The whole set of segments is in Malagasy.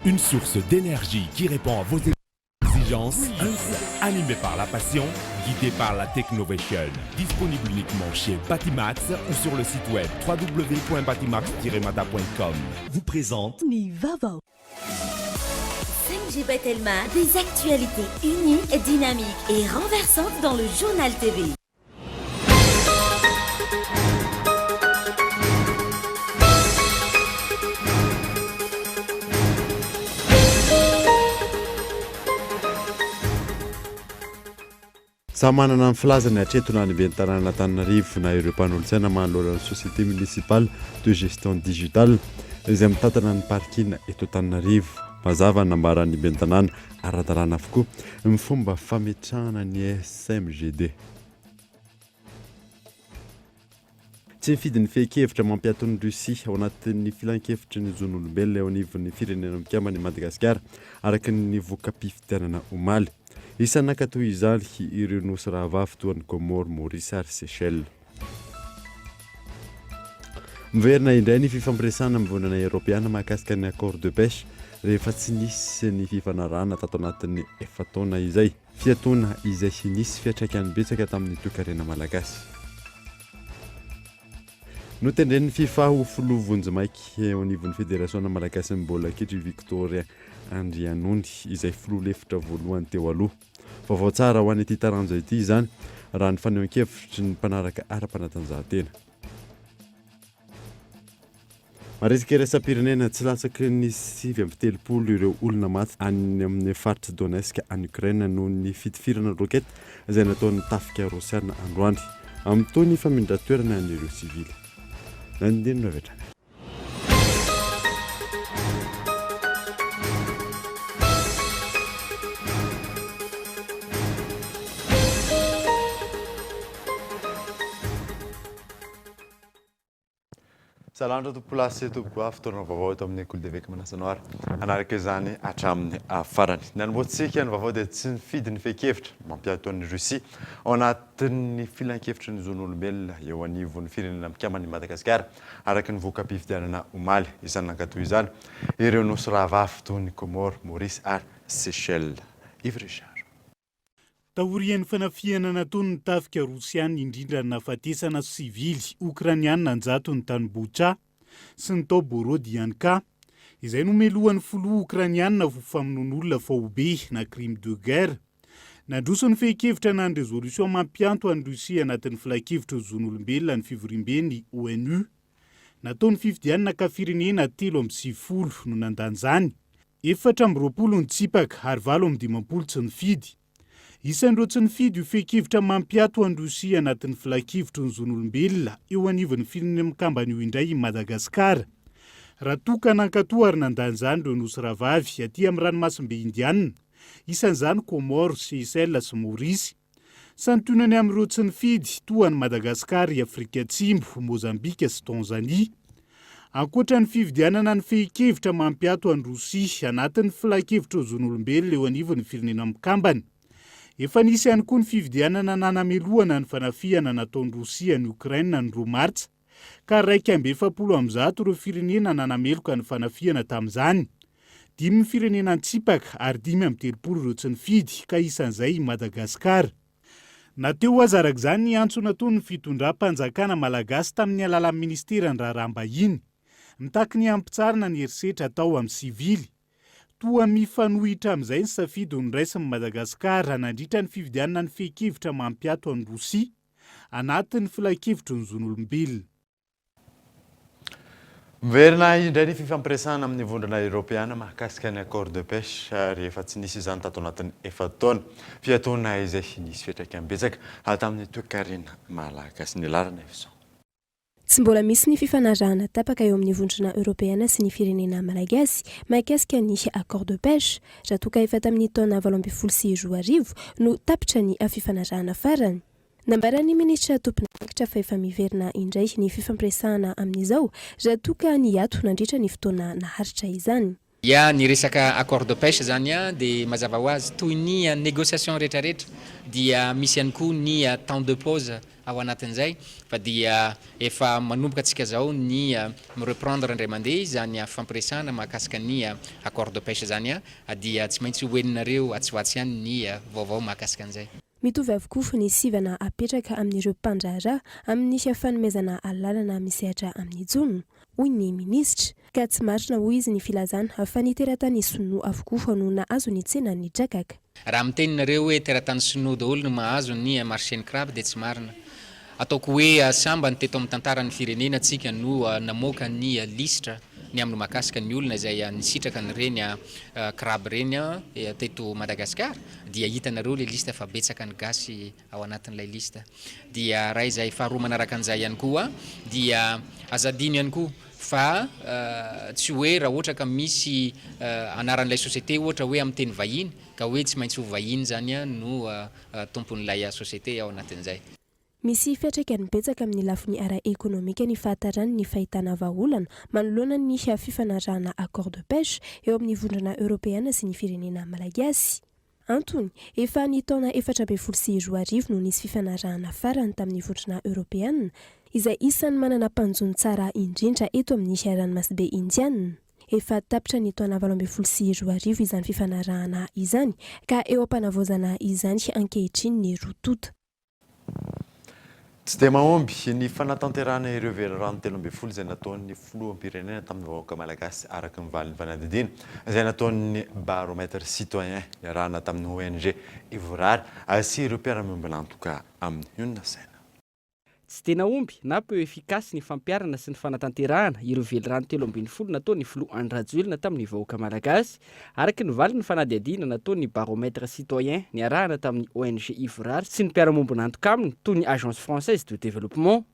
une source d'énergie qui répond à vos exigences, un site animé par la passion, guidé par la technovation. Disponible uniquement chez Batimax ou sur le site web www.batimax-mata.com. Vous présente Nivava. 5G Batelma, des actualités uniques, dynamiques et renversantes dans le journal TV. Samanana amin'ny filazana hatretona any ben'ny tanàna Antananarivo na ireo mpanolontsaina manolora ny société municipale de gestion digitale izay mitantana ny parkina eto Antananarivo. Mazava nambara ny ben'ny tanàna ara-dalàna avokoa ny fomba fametrahana ny SMGD. Tsy mifidy ny fehi-kevitra mampiato ny Russie ao anatin'ny filan-kevitry ny zon'olombelona eo anivon'ny firenena mikambana i Madagasikara araka ny voka-pifidianana omaly. Isan'naka toy izany ireo nosy rahavavy toa ny Comores, Maurice ary Seychelles. Miverina indray ny fifampiresahana amin'ny vonana Europeana mahakasika ny accord de pêche rehefa tsy nisy ny fifanarahana tato anatin'ny efa taona izay. Fiatoana izay sy nisy fiantraikany betsaka tamin'ny toe-karena malagasy. Notendren'ny FIFA ho filoha vonjimaiky eo anivon'ny Fédération Malagasy ny baolina kitra Victoria Andrianony izay filoha lefitra voalohany teo aloha. Vaovao tsara ho an'ny ity taranja ity izany raha ny fanehoan-kevitry ny mpanaraka ara-panatanjahantena. Maresaka iraisam-pirenena tsy latsaky ny 7 ireo olona maty any amin'ny faritra Donetsk any Ukraine noho ny fitifirana rokety izay nataon'ny tafika rosiana androany amin'ny tony famindran-toerana an'ireo sivily. Nandino avy. Salandra topolasy tompoko fotoana vaovao eto amin'ny école de veque manasanoara anaraka izany hatramin'ny farany. Ny anomboantsika ny vaovao dia tsy mifidy ny fehi-kevitra mampiato an'ny Russie ao anatin'ny filan-kevitry ny zon'olombelona eo anivon'ny firenena mikambana i Madagasikara araka ny voka-pifidianana omaly. Isan'nankato izany ireo nosy rahavavy toy ny Comores, Maurice ary Seychelles. Yves Richard. Taorian'ny fanafiana nataony ny tafika rosiana indrindra ny nafatesana sivily ukrainiana anjato ny tany Bucha sy ny tao Borodianka izay nomelohan'ny filoha ukrainiana ho famonoan'olona faobe na crime de guerre. Nandroso ny fehi-kevitra na ny résolution mampianto an'ny Russie anatin'ny filan-kevitra zon'olombelona ny fivoriam-ben'ny ONU. Nataony fifidianana ka firenena 3.7 no nandanjany, 420 ny tsipaka ary 8.50 tsy nifidy. Isan'ireo tsy nifidy io fehi-kevitra mampiato an'ny Russie anatin'ny filan-kevitry ny zon'olombelona eo anivon'ny firenena mikambana io indray i Madagasikara. Raha toka nankatoa ary nandanjany ireo nosy rahavavy aty amin'ny ranomasimbe Indiana, isan'izany Comores, Seychelles sy Maurice. Santionany amin'ireo tsy nifidy toa ny Madagasikara, i Afrika Atsimbo, Mozambika sy Tanzania. Ankoatra ny fifidianana ny fehi-kevitra mampiato an'ny Russie anatin'ny filan-kevitra zon'olombelona eo anivon'ny firenena mikambana. Efa nisy ihany koa ny fifidianana nanamelohana ny fanafiana nataon'ny Russia ny Ukraine ny 2 Martsa, ka 170 ireo firenena nanameloka ny fanafiana tamin'izany. 5 firenena tsipaka ary 30 ireo tsy nifidy ka isan'izay i Madagasikara. Nateo azy arak'izany ny antso nataony ny fitondram-panjakana malagasy tamin'ny alalan'ny ministeran'ny raharaham-bahiny, mitaky ny ampitsarana ny herisetra atao amin'ny sivily. Toa mifanohitra amin'izay ny safidy ny raisin'ny Madagasikara nandritra ny fifidianana ny fehi-kevitra mampiato an'ny Russie anatin'ny filan-kevitry ny zon'olombelona. Miverina indray ny fifampiresahana amin'ny vondrana Europeana mahakasika ny accord de pêche rehefa tsy nisy izany tato anatin'ny efa taona. Fiatoana izay nisy fiantraikany betsaka tamin'ny toe-karena malagasy ny larana efison. Tsy mbola misy ny fifanarahana tapaka eo amin'ny vondrona Europeana sy ny firenena malagasy mahakasika ny accord de pêche raha toka efa tamin'ny taona 2014 no tapitra ny fifanarahana farany. Nambaran'ny ministra tompon'andraikitra fa efa miverina indray ny fifampiresahana amin'izao raha toka ny ato nandritra ny fotoana naharitra izany. ia ny resaka accord de pêche zany a dia mazava ho azy toy ny négociation rehetrarehetra dia misy ihany koa ny temps de pause ao anatin'izay fa dia efa manomboka antsika zao ny reprendre indray mandeha zany fampiresana mahakasika ny accord de pêche zany a dia tsy maintsy hoeninareo atsoatsy ihany ny vaovao mahakasika an'izay. Mitovy avokoa fa ny sivana apetraka amin'ireo mpandraharaha amin'ny fanomezana alalana misehatra amin'ny jono hoy ny minisitra ka tsy marina hoy izy ny filazana fa ny teratany sinoa avokoa fa no nahazo ny tsena ny drakaka. Raha miteninareo hoe teratany sinoa daholo no mahazo ny marché crabe dia tsy marina. Ataoko hoe sambany teto amin'ny tantaran'ny firenena atsika no namoaka ny listra ny amin'ny mahakasika ny olona izay nisitraka nyreny crabe reny teto Madagasikara dia hitanareo le lista fa betsaka ny gasy ao anatin'ilay lista dia raha izay faharoa manaraka an'izay ihany koa dia azadino ihany koa fa tsy hoe raha ohatra ka misy anaran'ilay société ohatra hoe amin'ny teny vahiny ka hoe tsy maintsy ho vahiny zany no tompon'ilay société ao anatin'izay. Misy fiatraikany betsaka amin'ny lafiny ara-ekonomika ny fahatarany ny fahitana vahaolana manoloana ny fifanarahana accord de pêche eo amin'ny vondrona Europeana sy ny firenena malagasy. Antony, efa ny taona 2014 no nisy fifanarahana farany tamin'ny vondrona Europeana izay isan'ny manana mpanjony tsara indrindra eto amin'ny ranomasimbe Indiana. Efa tapitra ny taona 2014 izany fifanarahana izany ka eo ampanavozana izany ankehitriny ny rotota. Tsy dia mahomby ny fanatanterahana ireo velorano 13 izay nataon'ny filoham-pirenena tamin'ny vahoaka malagasy araka ny valin'ny fanadidina izay nataon'ny baromètre citoyen niarahana tamin'ny ONG Ivorary sy ireo mpiara-miombina antoka amin'ny UNASEN. Tsy tena omby na peu efficace ny fampiarana sy ny fanatanterahana ireo velorano 13 nataon'ny filoha Andradjoelina tamin'ny vahoaka malagasy araka ny valin'ny fanadihadiana nataon'ny baromètre citoyen niarahana tamin'ny ONG Ivorary sy ny mpiara-mombona antoka aminy toy ny agence française de développement.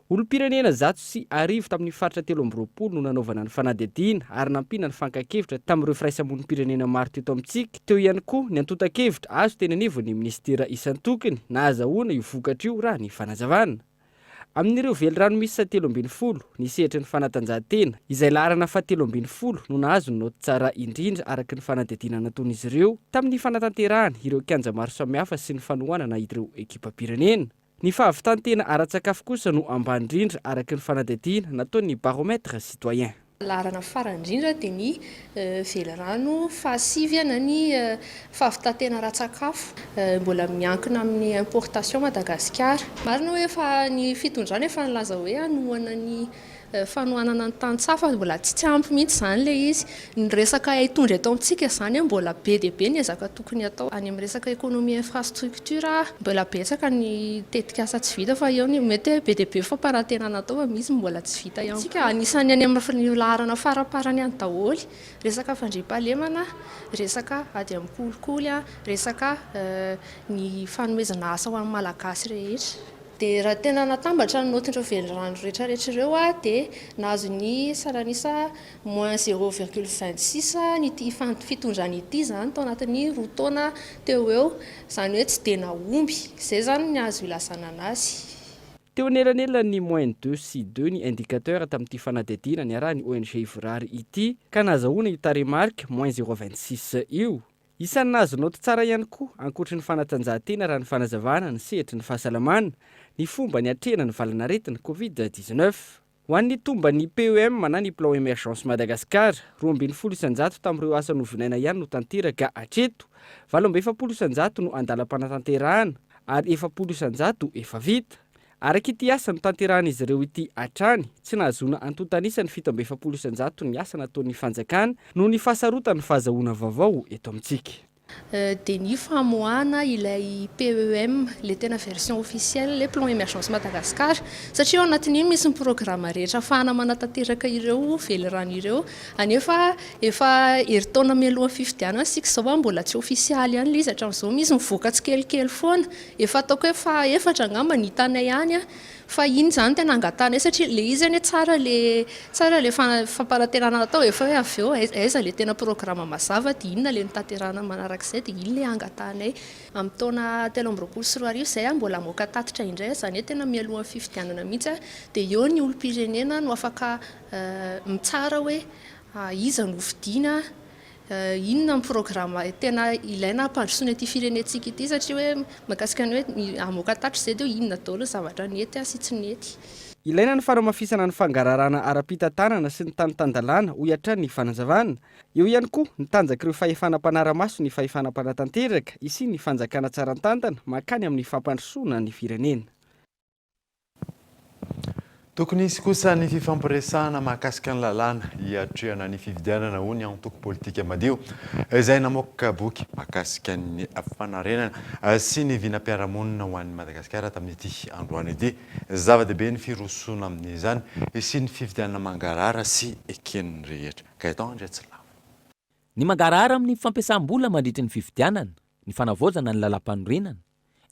Olom-pirenena 110 tamin'ny faritra 13 no nanaovana ny fanadihadiana ary nampina ny fankakevitra tamin'ireo firaisamonim-pirenena maro teto amintsika. Teo ihany koa ny antota-kevitra azo tena anivon'ny ministera isan-tokony na azahoana io vokatra io raha ny fanazavana. Amin'ireo velorano misy 13 ny sehatra ny fanatanjahantena izay laharana 13 no nahazo ny noty tsara indrindra araka ny fanadihadiana nataon'izy ireo tamin'ny fanatanterahana ireo kianja maro samihafa sy ny fanohanana ireo ekipa-pirenena. Ny fahavitantena ara-tsakafo kosa no ambany indrindra araka ny fanadihadiana nataon'ny baromètre citoyen. Laharana farany indrindra dia ny velorano fahasivana ny fahavitantena ara-tsakafo mbola miankina amin'ny importation Madagasikara. Marina hoe fa ny fitondrana efa nilaza hoe anohana ny fanohanana ny tantsafa mbola tsy ampy mihitsy izany le izy. Ny resaka hitondra eto amintsika izany mbola be dia be ny ezaka tokony atao any amin'ny resaka économie infrastructure mbola betsaka ny tetikasa tsy vita fa eo ny mety be dia be fampanantenana atao fa misy mbola tsy vita ihany. Tsika anisany any amin'ny laharana faraparany any daholy resaka fandriampahalemana, resaka ady amin'ny kolikoly, resaka ny fanomezana asa ho an'ny malagasy rehetra. Dia raha tena natambatra ny notin'ireo velorano rehetrarehetra ireo dia nahazo ny saranisa -0,26 ny fitondrany ity zany tao anatin'ny roa taona teo eo, izany hoe tsy dia naomby, izay zany ny azo ilasana anazy. Teo anelanelana ny -2 sy 2 ny indicateur tamin'ity fanadihadiana niarahany ONG Ivorary ity ka nahazahoana io taremarika -0,26 io. Isan'ny nahazo noty tsara ihany koa ankoatry ny fanatanjahantena raha ny fanazavana ny sehatry ny fahasalamana ny fomba ny atrena ny valanaretina Covid-19. Ho an'ny tomba ny PEM na ny plan émergence Madagasikara 270 tamin'ireo asa novinaina ihany no tanteraka hatreto, 770 no andalam-panatanterahana ary 700 efa vita. Araka ity asa no tanterahan'izy ireo ity hatrany tsy nahazoana antontanisa ny 770 ny asa nataon'ny fanjakana no ny fahasarotany fahazahoana vaovao eto amintsika. Dia ny famoahana ilay PEM, le tena version officielle, le plan émergence Madagasikara, satria ao anatin'iny misy ny programma rehetra ahafahana manatanteraka ireo velorano ireo, anefa efa herintaona mialoha fifidianana sika izao mbola tsy ofisialy ihany izy hatramin'izao misy mivoaka tsikelikely foana, efa ataoko hoe fa efatra angamba ny hitanay ihany fa iny zany tena angatanay satria le izy any tsara le fampanantenana natao efa hoe avy eo aiza le tena programma mazava dia inona le nitanterana manarak'izay dia iny le angatanay amin'ny taona 2014 izay mbola moaka tatitra indray izany hoe tena mialoha fifidianana mihitsy dia eo ny olom-pirenena no afaka mitsara hoe iza no vidiana, inona ny programa tena ilaina ampandrosoana ity firenentsika ity, satria hoe mahakasika ny hoe amoaka tatro izay dia inona daholo ny zavatra nety sy tsy nety. Ilaina ny faramafisana ny fangararana ara-pitantanana sy ny tanitandalana ho iatra ny fanazavana. Eo ihany koa ny tanjaka ireo fahefanam-panara-maso ny fahefanam-panatanteraka isy ny fanjakana tsarantantana makany amin'ny fampandrosoana ny firenena. Tokony isy kosa ny fifampiresahana mahakasika ny lalàna hiatrehana ny fifidianana ho ny antoko politika madio izay namoaka boky mahakasika ny fanarenana sy ny vinam-piarahamonina ho an'ny Madagasikara tamin'ity androany ity. Zava-dehibe ny firosoana amin'izany sy ny fifidianana mangarara sy eken'ny rehetra. Gaëtan Andriatsilavo. Ny mangarara amin'ny fampiasam-bola mandritra ny fifidianana, ny fanavaozana ny lalam-panorenana,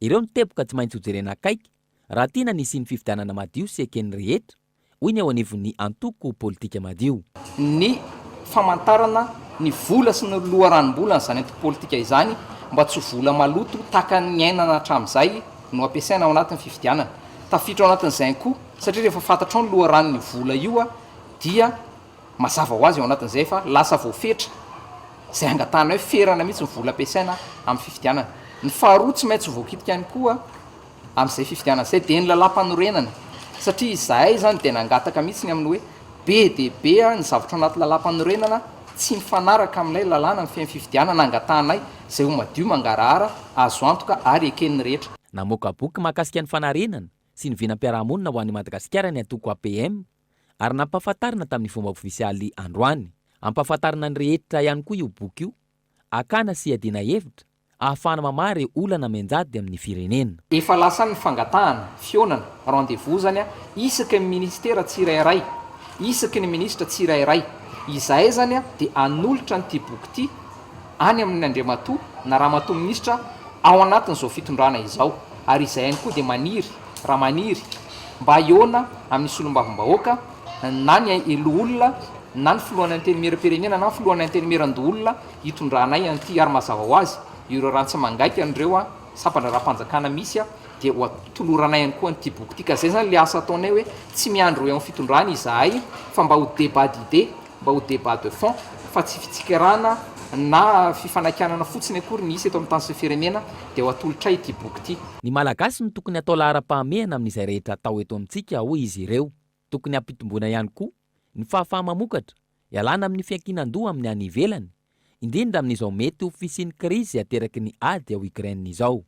ireo ny teboka tsy maintsy hojerena akaiky raha tiana nisy ny fifidianana madio sy eken'ny rehetra hoy ny ao anivon'ny antoko politika madio. Ny famantarana ny vola sy ny loharanom-bola n'izany antoko politika izany mba tsy vola maloto tahaka ny ainana hatramin'izay no ampiasaina ao anatin'ny fifidianana. Tafiditra ao anatin'izay koa satria rehefa fantatrao ny loharanon'ny vola io dia mazava ho azy ao anatin'izay fa lasa voafetra izay angatana hoe ferana mihitsy ny vola ampiasaina amin'ny fifidianana. Ny faharoa tsy maintsy voakitika ihany koa amin'izay fifidianana izay dia ny lalam-panorenana, satria izahay zany dia nangataka mihitsy ny amin'ny hoe be dia be ny zavatra anaty lalam-panorenana tsy mifanaraka amin'ilay lalàna ny fiain'ny fifidianana angatahanay izay ho madio mangarahara azo antoka ary eken'ny rehetra. Namoaka boky mahakasika ny fanarenana sy ny vinam-piarahamonina ho an'ny Madagasikara ny antoko APM ary nampahafantarina tamin'ny fomba ofisialy androany. Ampahafantarina ny rehetra ihany koa io boky io, akana sy adiana hevitra ahafahana mamary olana menjady amin'ny firenena. Efa lasa ny fangatahana, fionana, rendez-vous zany isaky ny ministera tsirairay, isaky ny ministra tsirairay. Izahay zany dia anolotra nyity boky ity any amin'ny Andriamatoa na Ramatoa ministra ao anatin'izao fitondrana izao. Ary izay ihany koa dia maniry, raha maniry mba iona amin'ny solombavam-bahoaka na ny eloolona na ny filohan'ny antenimieram-pirenena na ny filohan'ny antenimieran-doolona hitondranay an'ity ary mazava ho azy ireo rantsy mangaika an'ireo sapana raha-panjakana misy dia ho atoloranay ihany koa an'ity boky ity. Ka izay zany le asa ataonay hoe tsy miandro eo amin'ny fitondrana izahay fa mba ho débat d'idée, mba ho débat de fond, fa tsy fitsikarana na fifanakanana fotsiny akory ny isy eto amin'ny tany sy firenena dia ho atolotra ity boky ity. Ny malagasy no tokony atao lahara-pahamehana amin'izay rehetra atao eto amintsika hoy izy ireo. Tokony ampitomboana ihany koa ny fahafahamamokatra ialana amin'ny fiankinan-doha amin'ny any ivelany, indrindra amin'izao mety ho fisian'ny krizy ateraky ny ady ao Ukraine izao.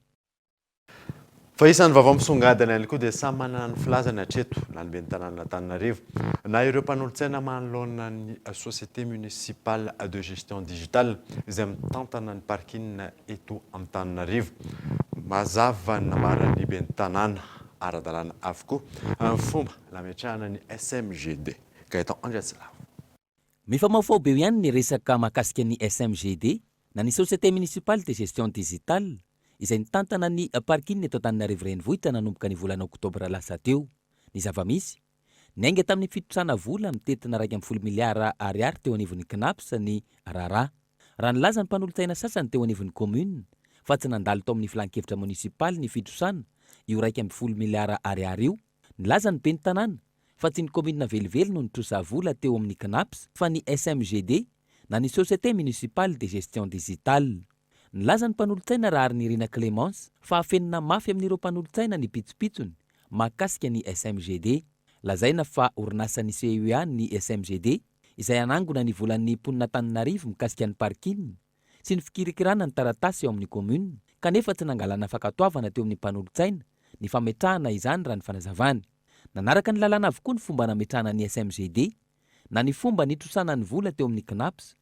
Fa isan'ny vaovao misongadina ihany koa dia samy manana ny filazany hatreto na ny ben'ny tanàn'Antananarivo na ireo mpanolontsaina manoloana ny société municipale de gestion digitale izay mitantana ny parking eto amin'ny Antananarivo. Mazava ny namarany ben'ny tanàna ara-dalàna avokoa amin'ny fomba nametrahana ny SMGD. Gaëtan Andriatsilavo. Mifamafao be ihany ny resaka mahakasika ny SMGD na ny société municipale de gestion digitale izay nitantana ny parking eto Antananarivo renivohitra nanomboka ny volana oktobra lasa teo. Ny zava-misy nainga tamin'ny fitotrana vola mitetina 2 miliara ariary teo anivon'ny CNAPS ny RARA. Raha nilaza ny mpanolontsaina sasany teo anivon'ny commune fa tsy nandalo tao amin'ny filan-kevitra munisipaly ny fitrosana io 2 miliara ariary io. Nilaza ny ben'ny tanàna fa tsy ny commune velively no nitrosa vola teo amin'ny CNAPS fa ny SMGD na ny société municipale de gestion digitale. Nilaza ny mpanolontsaina raha ary ny Rina Clémence fa afenina mafy amin'ireo mpanolontsaina ny pitsopitsony mahakasika ny SMGD. Lazaina fa orinasan'ny CUA ny SMGD izay anangona ny volan'ny mponin'Antananarivo mikasika ny parking sy ny fikirikirana ny taratasy eo amin'ny commune, kanefa tsy nangalana fankatoavana teo amin'ny mpanolontsaina ny fametrahana izany raha ny fanazavany. Nanaraka ny lalàna avokoa ny fomba nametrahana ny SMGD na ny fomba nitrosana ny vola teo amin'ny CNAPS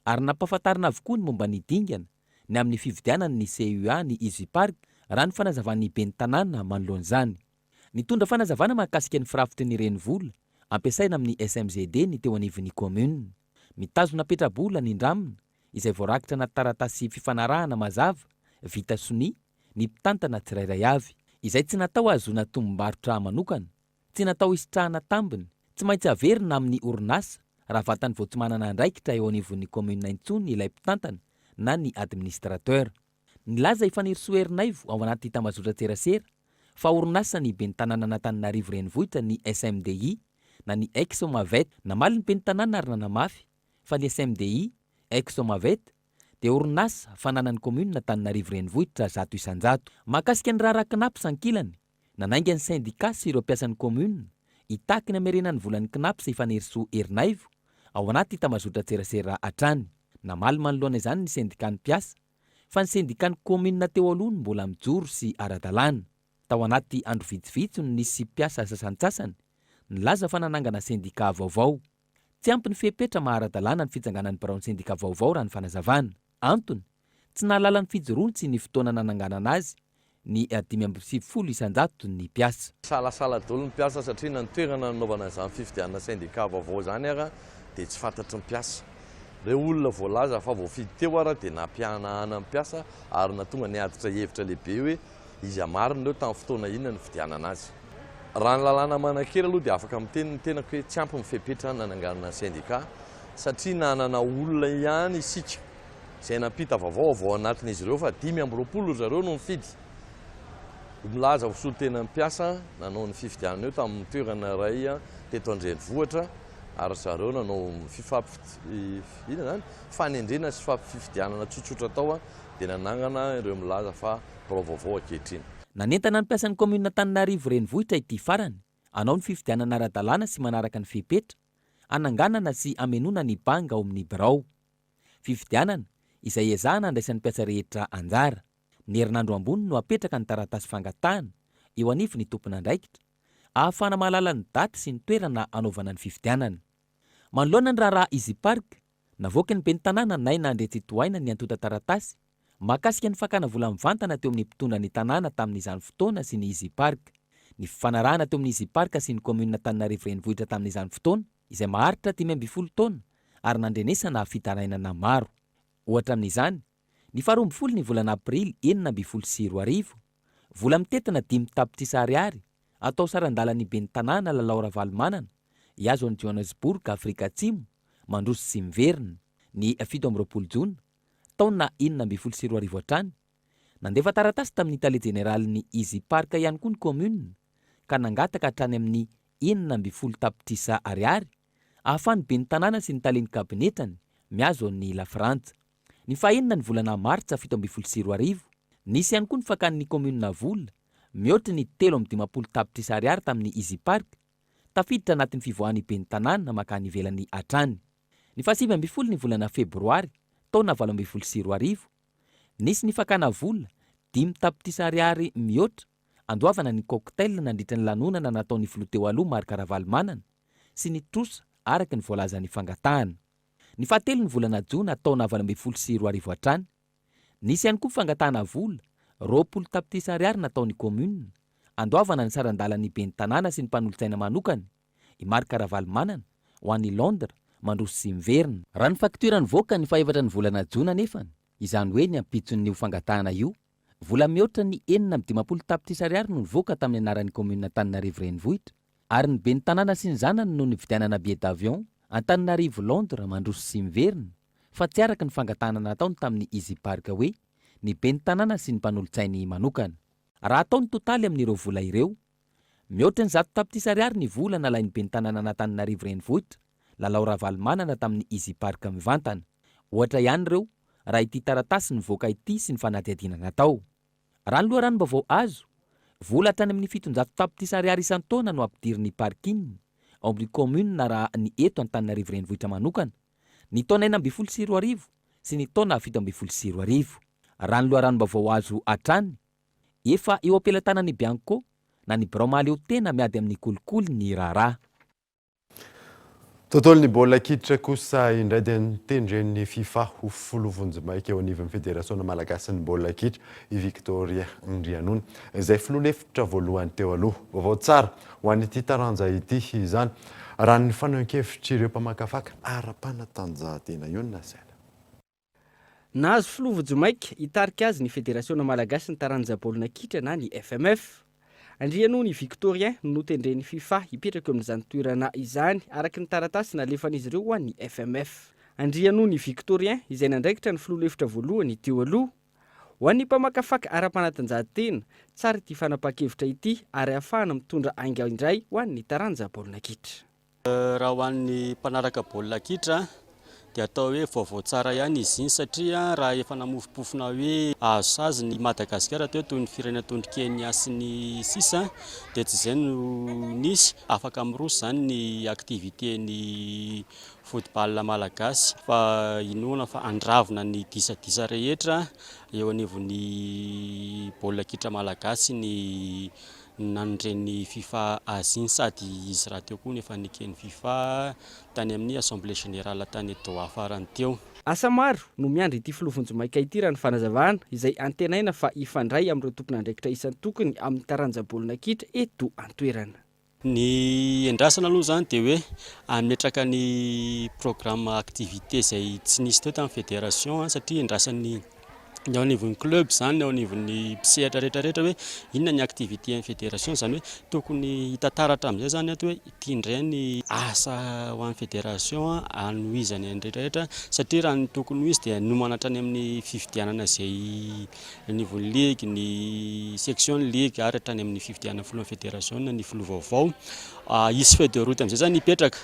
ary nampahafantarina avokoa ny momba ny dingana ny amin'ny fividianany ny CUA ny Easy Park raha ny fanazavan'ny ben'ny tanàna manoloan'izany. Nitondra fanazavana mahakasika ny firafitry ny renivola ampiasaina amin'ny SMGD ny teo anivon'ny commune. Mitazona petrabola ny ndramina izay voarakitra na taratasy fifanarahana mazava vita soni ny mpitantana tsirairay avy izay tsy natao azona tombom-barotra manokana, tsy natao isitrahana tambiny, tsy maintsy averina amin'ny orinasa raha vatany vao tsy manana andraikitra eo anivon'ny commune intsony ilay mpitantana na ny administrateur. Nilaza ifanirisoherinaivo ao anaty tambazotra-tserasera fa orinasa ny ben'ny tanàna Antananarivo renivohitra ny SMDI na ny ex Mavet namaly ny ben'ny tanàna ary nanamafy fa ny SMDI, Exomavet dia orinasa fananany commune Antananarivo renivohitra 100 isanjato. Mahakasika ny rarakinapo sankilany, nanainga ny syndicat sy ireo mpiasan'ny commune itaky ny amerenany volan'ny kinapo sy ifaneriso Erinaivo ao anaty tamazotra tserasera atrany. Namaly manoloana izany ny syndicat-ny mpiasa fa ny syndicat-ny commune teo alohany mbola mijoro sy ara-dalàna. Tao anaty andro vitsivitsy no nisy mpiasa sasantsasany nilaza fa nanangana syndicat vaovao. Tsy ampy ny fepetra mahara-dalàna ny fitsanganan'ny biraon'ny syndicat vaovao raha ny fanazavana. Antony, tsy nahalala ny fijoroany sy ny fotoana nananganana azy ny 570 isanjato ny mpiasa. Salasala daholo ny mpiasa satria na ny toerana nanaovana izany fifidianana syndicat vaovao zany ara dia tsy fantatry ny mpiasa. Ireo olona voalaza fa voafidy teo ara dia nampianahana ny mpiasa ary natonga niaditra hevitra lehibe hoe izy amariny leo tamin'ny fotoana inona ny fidianana azy. Raha ny lalàna manan-kely aloha dia afaka miteny ny tenako hoe tsy ampy mifepetra nananganana syndicat satria nanana olona ihany isika izay nampita vaovao avao anatin'izy ireo fa 520 zareo no mifidy. Milaza ho solotena ny mpiasa nanao ny fifidianana eo tamin'ny toerana iray teto an-drenivohitra ary zareo nanao fanendrena sy fifidianana tsotsotra tao dia nanangana ireo milaza fa birao vaovao ankehitriny. Nanentana ny mpiasan'ny commune Antananarivo renivohitra ity farany anao ny fifidianana ara-dalàna sy manaraka ny fepetra, ananganana sy amenona ny banga ao amin'ny birao. Fifidianana izay ezahana andraisan'ny mpiasa rehetra anjara. Ny herinandro ambony no apetraka ny taratasy fangatahana eo anivony tompon'andraikitra ahafahana mahalala ny daty sy ny toerana anaovana ny fifidianana. Manoloana ny raharaha Easy Park, navoaka ny ben'ny tanàna naina Andretsy Toaina ny antota taratasy mahakasika ny fakana vola mivantana teo amin'ny mpitondra ny tanàna tamin'izany fotoana sy ny Easy Park. Ny fifanarahana teo amin'ny Easy Park sy ny commune Antananarivo renivohitra tamin'izany fotoana izay maharitra 520 taona ary nandrenesana fitarainana maro. Ohatra amin'izany, ny 12 ny volana aprily 2024, vola mitetina 5 tapitrisa ariary atao sarandalan'ny ben'ny tanàna Lalao Ravalomanana, Yazon Johannesburg, Afrika Atsimo, mandroso sy miverina. Ny 17 Jona taona 2024 hatrany, nandefa taratasy tamin'ny tale jeneralin'ny Easy Park ihany koa ny commune ka nangataka hatrany amin'ny 20 tapitrisa ariary ahafahany ben'ny tanàna sy ny talen'ny kabinetrany miazo ny lafrantsa. Ny fahenina ny volana Martsa 2024, nisy ihany koa ny fakan'ny commune vola mihoatra ny 350 tapitrisa ariary tamin'ny Easy Park tafiditra anatin'ny fivoahan'ny ben'ny tanàna makany ivelany hatrany. Ny 17 ny volana Febroary taona 2024, nisy ny fakana vola 5 tapitrisa ariary mihoatra andoavana ny cocktail nandritra ny lanonana nataon'ny filoha teo aloha Marc Ravalomanana sy ny trosa araka ny voalazan'ny fangatahana. Ny 17 ny volana Jona taona 2024 hatrany, nisy ihany koa fangatahana vola 20 tapitrisa ariary nataon'ny commune andoavana ny sarandalan'ny ben'ny tanàna sy ny mpanolotsaina manokany i Marc Ravalomanana ho an'ny Londra mandroso sy miverina. Raha ny faktura ny voaka ny 7 ny volana Jona nefany, izany hoe ny ampitson'io fangatahana io, vola mihoatra ny 450 tapitrisa ariary no nivoaka tamin'ny anaran'ny commune Antananarivo renivohitra ary ny ben'ny tanàna sy ny zanany no nividianana billet d'avion Antananarivo Londra mandroso sy miverina fa tsy araka ny fangatahana nataony tamin'ny Easy Park hoe ny ben'ny tanàna sy ny mpanolotsainy manokana. Raha ataony totaly amin'ireo vola ireo, mihoatra ny 100 tapitrisa ariary ny vola nalain'ny ben'ny tanàna Antananarivo renivohitra Lalao Ravalomanana tamin'ny Easy Park mivantana. Ohatra ihany ireo raha ity taratasy ny voaka ity sy ny fanadihadiana natao. Raha ny loharanom-baovao azo, vola hatrany amin'ny 700 tapitrisa ariary isan-taona no ampidiriny parking ao amin'ny commune na raha ny eto Antananarivo renivohitra manokana ny taona 2024 sy ny taona 2024. Raha ny loharanom-baovao azo hatrany, efa eo ampelantanan'ny Bianco na ny birao mahaleo tena miady amin'ny kolikoly ny raharaha. Tontolon'ny baolina kitra kosa indray dia nitendren'ny FIFA ho filovonjimaika eo anivon'ny Federasion Malagasy ny baolina kitra i Victoria Ndrianona izay filoha-hevitra voalohany teo aloha. Vaovao tsara ho an'ity taranja ity izany raha ny fanaon-kevitry ireo mpamakafaka ara-panatanjahantena io na saina. Nahazo filovonjimaika hitarika azy ny Federasion Malagasy ny taranja baolina kitra na ny FMF. Andriano ny Victorien no tendren'ny FIFA hipetraka amin'izany toerana izany araka ny taratasy nalefan'izy ireo ho an'ny FMF. Andriano ny Victorien izay nandraikitra ny filoha-hevitra voalohany teo aloha ho an'ny mpamakafaka ara-panatanjahantena tsara ity fanapa-kevitra ity ary ahafahana mitondra ainga indray ho an'ny taranja baolina kitra. Raha ho an'ny mpanaraka baolina kitra dia atao hoe vaovao tsara ihany izy iny satria raha efa namofopofona hoe azo sazy ny Madagasikara teo toy ny firenena toy ny Kenya sy ny sisa dia tsy izay no nisy afaka miroso zany ny aktivité ny football malagasy fa inoana fa andravina ny disadisa rehetra eo anivon'ny baolina kitra malagasy ny nanireny FIFA aziny sady izy raha teo koa nefa nikeny FIFA tany amin'ny assemblée générale tany Doha farany teo. Asa maro no miandry ity filofonjomaika ity raha ny fanazavana izay antenaina fa ifandray amin'ireo tompon'andraikitra isan'ny tokony amin'ny taranja baolina kitra eto an-toerana. Ny endrasana aloha zany dia hoe ametraka ny programme activité izay tsy nisy teo tamin'ny fédération satria endrasan'ny ao anivon'ny club zany ao anivon'ny mpisehatra rehetrarehetra hoe inona ny activité amin'ny fédération zany hoe tokony hitantaratra amin'izay zany ato hoe ity indray ny asa ho an'ny fédération anohizany any rehetrarehetra satria raha ny tokony ho izy dia nomanatra any amin'ny fifidianana izay anivon'ny ligue ny section ligue ary hatrany amin'ny fifidianana filohan'ny fédération ny filoha vaovao isy feuille de route amin'izay zany hipetraka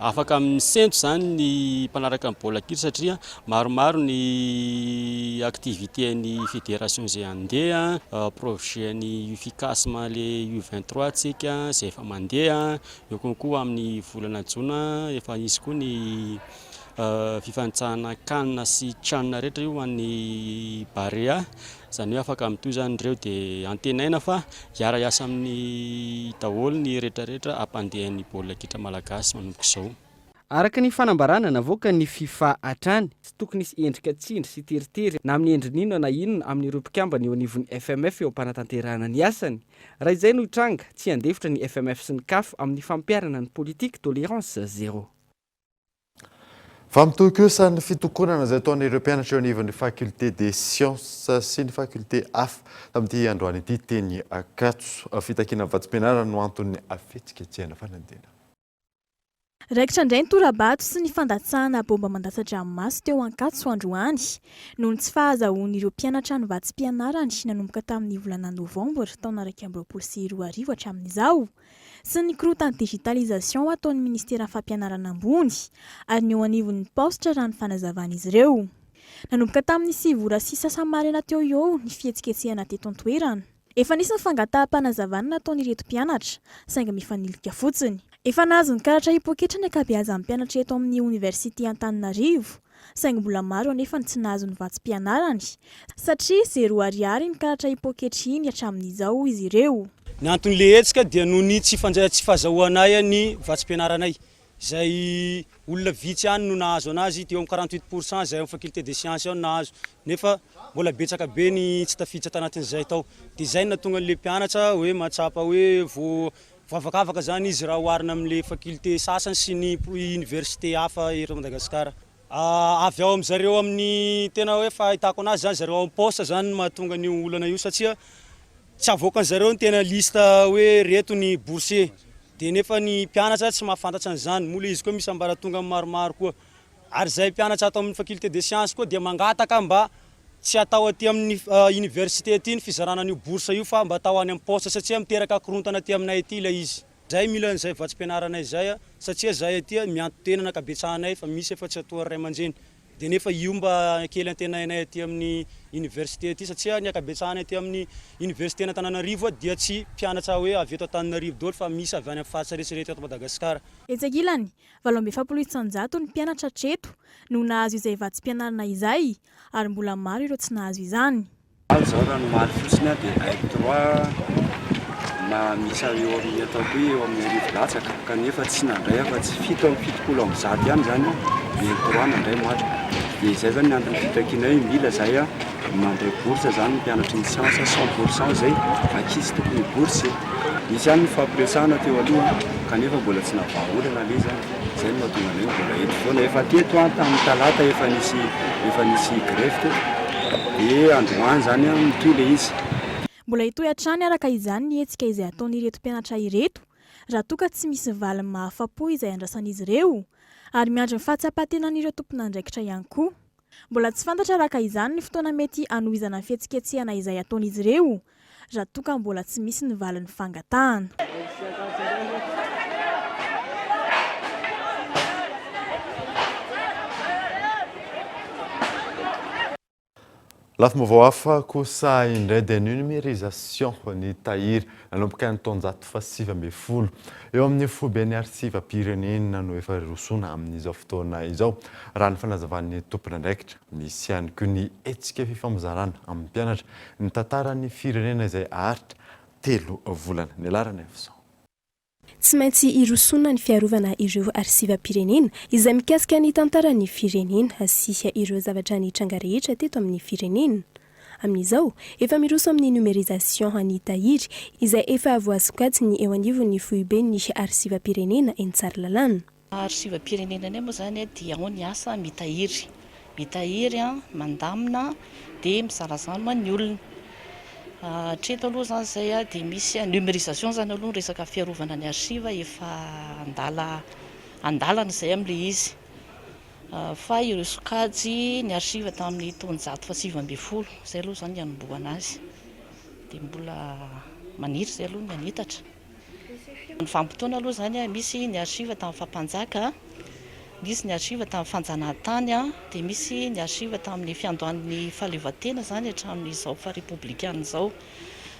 afaka misento zany ny mpanaraka amin'ny baolina kitra satria maromaro ny activité ny fédération izay andeha projet ny efficacement le U23 tsika izay efa mandeha eo konkoa amin'ny volana jona efa isy koa ny fifantsahana kanina sy tranona rehetra io an'ny Barea zany hoe afaka mitoy zany ireo dia antenaina fa hiara-iasa amin'ny daholo ny rehetrarehetra ampandehan'ny baolina kitra malagasy manomboka izao. Araka ny fanambarana navoaka ny FIFA hatrany tsy tokony hisy endrika tsindry sy teritery na amin'ny endriny inona na inona amin'ny ropikambany eo anivon'ny FMF eo am-panatanterahana ny asany. Raha izay no hitranga tsy handefitra ny FMF sy ny CAF amin'ny fampiarana ny politique tolérance zéro. Fa mitokisa ny fitokonana izay ataon'ireo mpianatra eo anivon'ny faculté des sciences sy ny faculté hafa tamin'ity androany ity teny Ankatso fitakiana vatsim-pianarana no antony afetsiketsehana fanadina. Raikitra indray ny torabato sy ny fandatsahana bomba mandatsa-dranomaso teo Ankatso androany noho ny tsy fahazahoan'ireo mpianatra ny vatsim-pianarany nanomboka tamin'ny volana novambra taona 2024 hatramin'izao sy ny korotan'ny digitalisation ataon'ny ministera fampianarana ambony ary ny eo anivon'ny postra raha ny fanazavana izy ireo. Nanomboka tamin'ny 9 sisa samarina teo eo ny fihetsiketsehana teto an-toerana. Efa nisy ny fangataham-panazavana nataon'ireto mpianatra saingy mifanilika fotsiny. Efa nahazo ny karatra hipoketra ny ankabeazan'ny mpianatra eto amin'ny Université Antananarivo saingy mbola maro anefa ny tsy nahazo ny vatsim-pianarany satria 0 ariary ny karatra hipoketra iny hatramin'izao izy ireo. Ny anton'le hetsika dia noho ny tsy fahazahoanay ny vatsim-pianaranay izay olona vitsy ihany no nahazo anazy teo amin'ny 48% izay amin'ny faculté des sciences ao nahazo nefa mbola betsaka be ny tsy tafiditra tanatin'izay tao dia izay natonga an'le mpianatra hoe mahatsapa hoe voavakavaka zany izy raha oharina amin'le faculté sasany sy ny université hafa eto Madagasikara. Avy ao amin'izareo amin'ny tena hoe fahitako anazy zany zareo amin'ny poste zany mahatonga ny olana io satria tsy avoakan zareo ny tena lista hoe reto ny boursier dia nefa ny mpianatra tsy mahafantatra an'izany mola izy koa misy ambaratonga maromaro koa ary izay mpianatra atao amin'ny faculté des sciences koa dia mangataka mba tsy atao aty amin'ny université aty ny fizarana n'io bourse io fa mba atao any amin'ny poste satria miteraka korontana aty aminay aty ilay izy. Zay mila an'izay vatsim-pianaranay izay satria zay aty mianto-tena nakabetsahanay fa misy efa tsy atoa ray aman-dreny dia nefa io mba kely antenainay aty amin'ny université aty satria ny akabetsahanay aty amin'ny université n'Antananarivo dia tsy mpianatra hoe avy eto Antananarivo daholo fa misy avy any amin'ny faritra rehetrarehetra eto Madagasikara. Etsakilany 7,700 ny mpianatra hatreto no nahazo izay vatsim-pianarana izay ary mbola maro ireo tsy nahazo izany. Zao raha no maro fotsiny dia droit na misy eo amin'ny ataoko hoe eo amin'ny arivo-latsaka kanefa tsy nandray fa tsy fito amin'ny 70 ihany zany ny droit nandray maro dia izay zany ny antony fitakinay mila zay mandray bourse zany mpianatra ny science 100% zay ankizy tokony bourse misy ihany fampiresahana teo aloha kanefa mbola tsy navahaolana le zany zay no mahatonga anay mbola eto foana efa teto tamin'ny talata efa nisy greffe dia androany zany mitoy le izy. Mbola hitoy hatrany araka izany ny hetsika izay ataon'ireto mpianatra ireto raha toa ka tsy misy valiny mahafa-po izay andrasan'izy ireo ary miandry ny fahatsapatenan'ireo tompon'andraikitra ihany koa. Mbola tsy fantatra araka izany ny fotoana mety anohizana ny fihetsiketsehana izay ataon'izy ireo raha toa ka mbola tsy misy ny valiny fangatahana. Lafa vaovao hafa kosa indray dia ny numérisation ny tahiry nanomboka ny taonjato fa 2010 eo amin'ny foben'ny arsivam-pirenena no efa rosoana amin'izao fotoana izao raha ny fanazavan'ny tompona ndraikitra misy ihany koa ny hetsika fifamozarana amin'ny mpianatra ny tantaran'ny firenena izay aharitra 3 volana ny alarana efison. Tsy maintsy irosona ny fiarovana ireo arsivam-pirenena izay mikasika ny tantaran'ny firenena asika ireo zavatra nitranga rehetra teto amin'ny firenena. Amin'izao, efa miroso amin'ny numérisation ny tahiry izay efa voasokajy eo anivon'ny foiben'ny arsivam-pirenena eny Tsaralalàna. Arsivam-pirenena moa zany dia ao ny asa mitahiry. Mitahiry mandamina dia misarazana ny olona. Treto aloha zany zay dia misy numérisation zany aloha resaka fiarovana ny arsiva efa andalana zay amin'ilay izy. Fa ireo sokajy ny arsiva tamin'ny taonjato fa 2010 zay aloha zany anombohana azy dia mbola maniry zay aloha ny anitatra. Ny vanim-potoana aloha zany misy ny arsiva tamin'ny fampanjaka, misy ny arsiva tamin'ny fanjanahantany dia misy ny arsiva tamin'ny fiandohan'ny fahaleovantena zany hatramin'izao fa républicaine zao.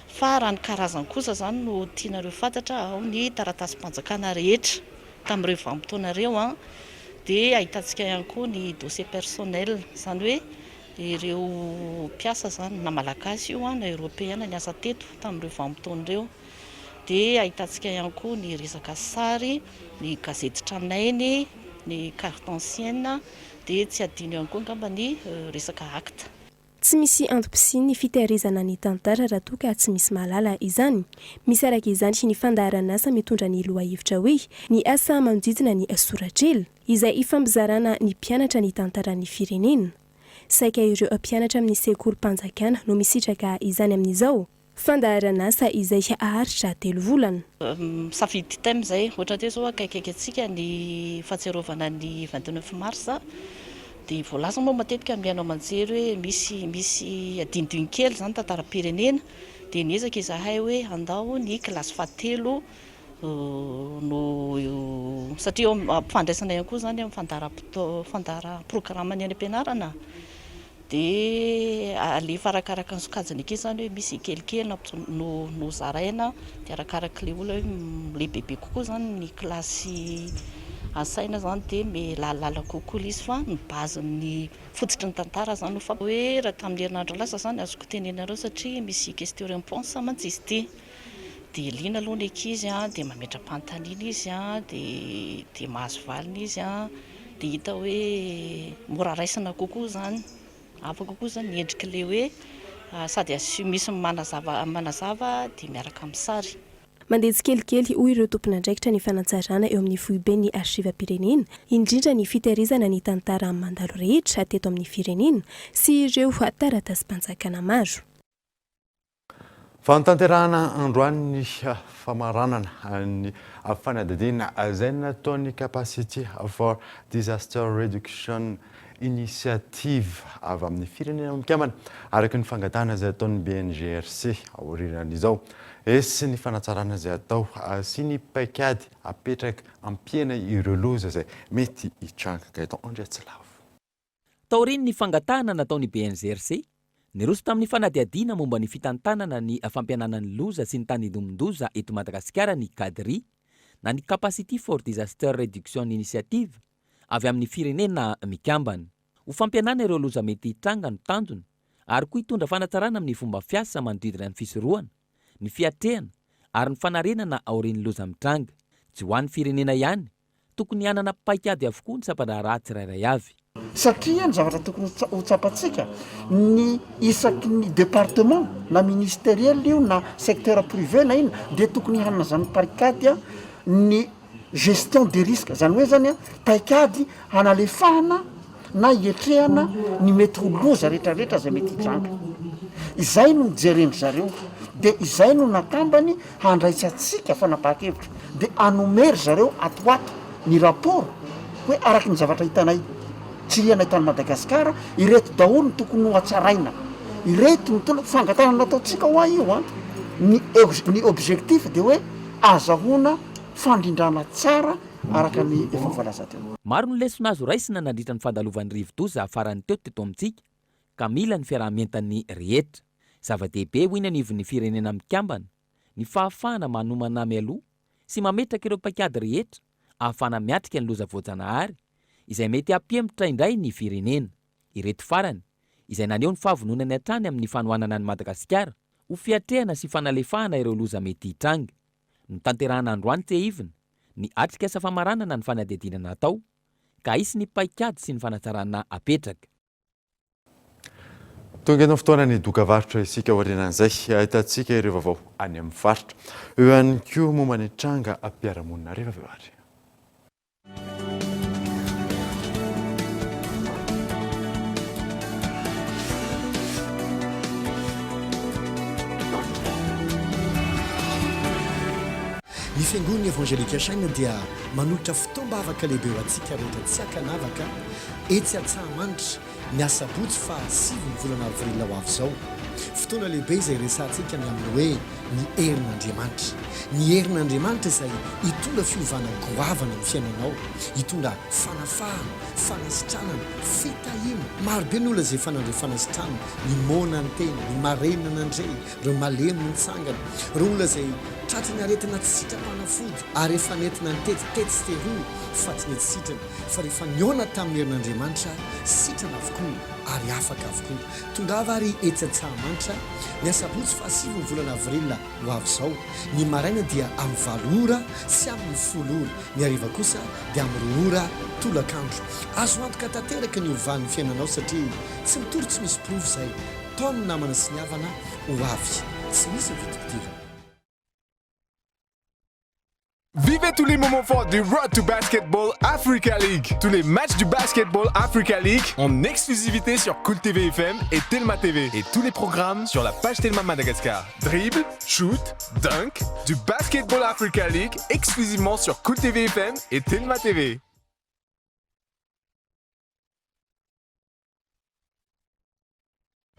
Fa raha ny karazany kosa zany no tianareo fantatra ao ny taratasy-panjakana rehetra tamin'ireo vanim-potoana ireo dia ahitantsika ihany koa ny dossier personnel zany hoe ireo mpiasa zany na malagasy io na européenne ny asa teto tamin'ireo vanim-potoana ireo. Dia ahitantsika ihany koa ny resaka sary, ny gazety tranainy, ny carte ancienne dia tsy adino ihany koa angamba ny resaka acte. Tsy misy antom-pisia ny fitahirizana ny tantara raha toa ka tsy misy mahalala izany. Misy araka izany ny fandaharana asa mitondra ny lohahevitra hoe ny asa manodidina ny soratrela izay ifambizarana ny mpianatra ny tantaran'ny firenena. Saika ireo mpianatra amin'ny sekolim-panjakana no misitraka izany amin'izao. Fandaharana asa izay aharitra 3 volana. Safidy thème zay ohatra hoe zao akaikaiky antsika ny fahatsiarovana ny 29 mars dia voalaza moa matetika mihaino manjery hoe misy adinodino kely zany tantaram-pirenena dia niezaka izahay hoe andao ny kilasy fahatelo no satria ampifandraisana ihany koa zany amin'ny fandara-programma ny am-pianarana dia alefa arakaraka ny sokajiny akeo zany hoe misy kelikely no zaraina dia arakaraka le olona hoe lehibebe kokoa zany ny kilasy asaina zany dia milalala kokoa izy fa ny bazin'ny fototry ny tantara zany fa hoe raha tamin'ny herinandro lasa zany azoko tenenareo satria misy question réponse mantsy izy ity dia liana aloha ny ankizy dia mametra-pantanina izy dia mahazo valiny izy dia hita hoe mora raisina kokoa zany afaka kokoa zany ny endrik'le hoe sady misy manazava dia miaraka amin'ny sary. Mandeha tsikelikely hoy ireo tompon'andraikitra ny fanatsarana eo amin'ny foiben'ny arsivam-pirenena indrindra ny fitahirizana ny tantara amin'ny mandalo rehetra teto amin'ny firenena sy ireo taratasy-panjakana maro. Fantanterahana androany famaranana ny fanadidina izay nataon'ny capacity for disaster reduction initiative avy amin'ny firenena mikambana araka ny fangatana izay ataon'ny BNGRC aoriran'izao. Esy ny fanatsarana izay atao sy ny paikady apetraka ampiana ireo loza izay mety hitranga Gaëtan Andriatsilavo. Taoriny ny fangatahana nataon'ny BNGRC niroso tamin'ny fanadiadiana momba ny fitantanana ny fampianana ny loza sy ny tanidomondoza eto Madagasikara ny CADRI na ny Capacity for Disaster Reduction Initiative avy amin'ny firenena mikambana. Ho fampianana ireo loza mety hitranga no tanjony ary koa hitondra fanatsarana amin'ny fomba fiasa manodidina ny fisorohana, ny fiatrehana ary ny fanarenana aorian'ny loza mitranga. Tsy ho an'ny firenena ihany, tokony hanana paikady avokoa ny sampana tsirairay avy. Satria ny zavatra tokony ho tsapantsika ny isaky ny département na ministériel io na secteur privé na ina dia tokony hanana zany paikady ny gestion des risques zany hoe zany paikady hanalefahana na hietrehana ny mety ho loza rehetrarehetra zay mety hitranga. Izay no mijereny zareo dia izay no nakambany handraisa atsika fanapahakevitra dia anomery zareo atoato ny rapport hoe araka ny zavatra hitanay tsy riana tany Madagasikara ireto daholo ny tokony ho atsaraina, ireto ny tolo fangatana nataontsika ho io ny objectif dia hoe azahoana fandrindrana tsara araka ny efa voalaza teo. Maro ny lesona azo raisina nandritra ny fandalovan'ny rivo-doza afarany teto amintsika ka mila ny fiarahamientan'ny rehetra. Zava-dehibe ho iny anivon'ny firenena mikambana ny fahafahana manomana mialoha sy mametraka ireo mpakady rehetra ahafahana miatrika ny loza voajanahary izay mety hampiemotra indray ny firenena. Ireto farany izay naneho ny fahavononany hatrany amin'ny fanohanana ny Madagasikara ho fiatrehana sy fanalefahana ireo loza mety hitranga. No tanterahana androany tehivina ny atrika asa famaranana ny fanadihadinana atao ka isy ny paikady sy ny fanatsarana apetraka. Tonga ny fotoana ny dokavarotra isika aorianan'izay ahitantsika ireo vaovao any amin'ny faritra. Eo ihany koa momba ny tranga ampiaramonina rehefa avy eo ary. Ny fiangonana evangelika Chine dia manolotra fitombavaka lehibe ho antsika rehetra tsy hakanavaka etsy Antsahamanitra ny asabotsy fa 7 volana avril ho avy izao. Fotoana lehibe izay resantsika ny amin'ny hoe ny herin'Andriamanitra. Ny herin'Andriamanitra izay hitondra fiovana goavana ny fiainanao, hitondra fanafahana, fanasitranana, fitahina. Marobe ny olona izay fanandre fanasitranana, ny mona ny tena, ny marenina nandre, ireo malemy ny tsangana, ireo olona izay tratrany aretina tsy sitrapanafody ary efa nentina ny tetitety sy teroa fa tsy nety sitrana, fa rehefa niona tamin'ny herin'Andriamanitra sitrana avokoa ary afaka avokoa. Tondava ary etsy Antsahamanitra ny asabotsy fa 7 volana avril ho avy izao. Ny maraina dia amin'ny 8 ora sy amin'ny 10 ora, ny hariva kosa dia amin'ny 2 ora tolakandro. Azo antoka tanteraka ny ovan'ny fiainanao satria tsy mitory tsy misy provo izay taon'ny namana sy ny havana ho avy, tsy misy vidividira. Vivez tous les moments forts du Road to Basketball Africa League. Tous les matchs du Basketball Africa League en exclusivité sur Cool TV FM et Telma TV. Et tous les programmes sur la page Telma Madagascar. Dribble, shoot, dunk, du Basketball Africa League exclusivement sur Cool TV FM et Telma TV.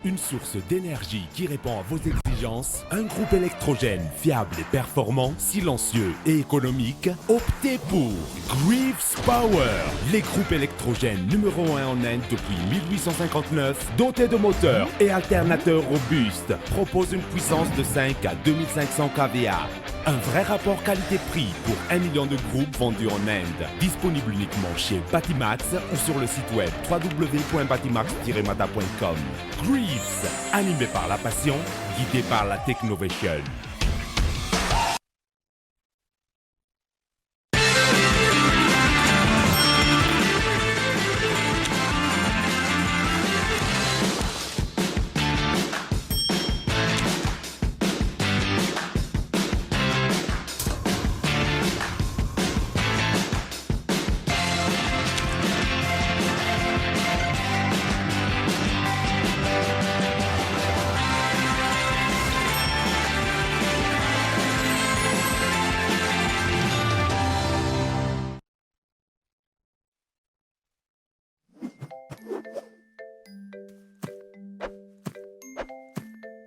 Une source d'énergie qui répond à vos exigences, un groupe électrogène fiable et performant, silencieux et économique, optez pour Greaves Power. Les groupes électrogènes numéro 1 en Inde depuis 1859, dotés de moteurs et alternateurs robustes, proposent une puissance de 5 à 2500 kVA. Un vrai rapport qualité-prix pour 1 million de groupes vendus en Inde. Disponible uniquement chez Batimax ou sur le site web www.batimax-mata.com. Greaves, animé par la passion, guidé par la technovation.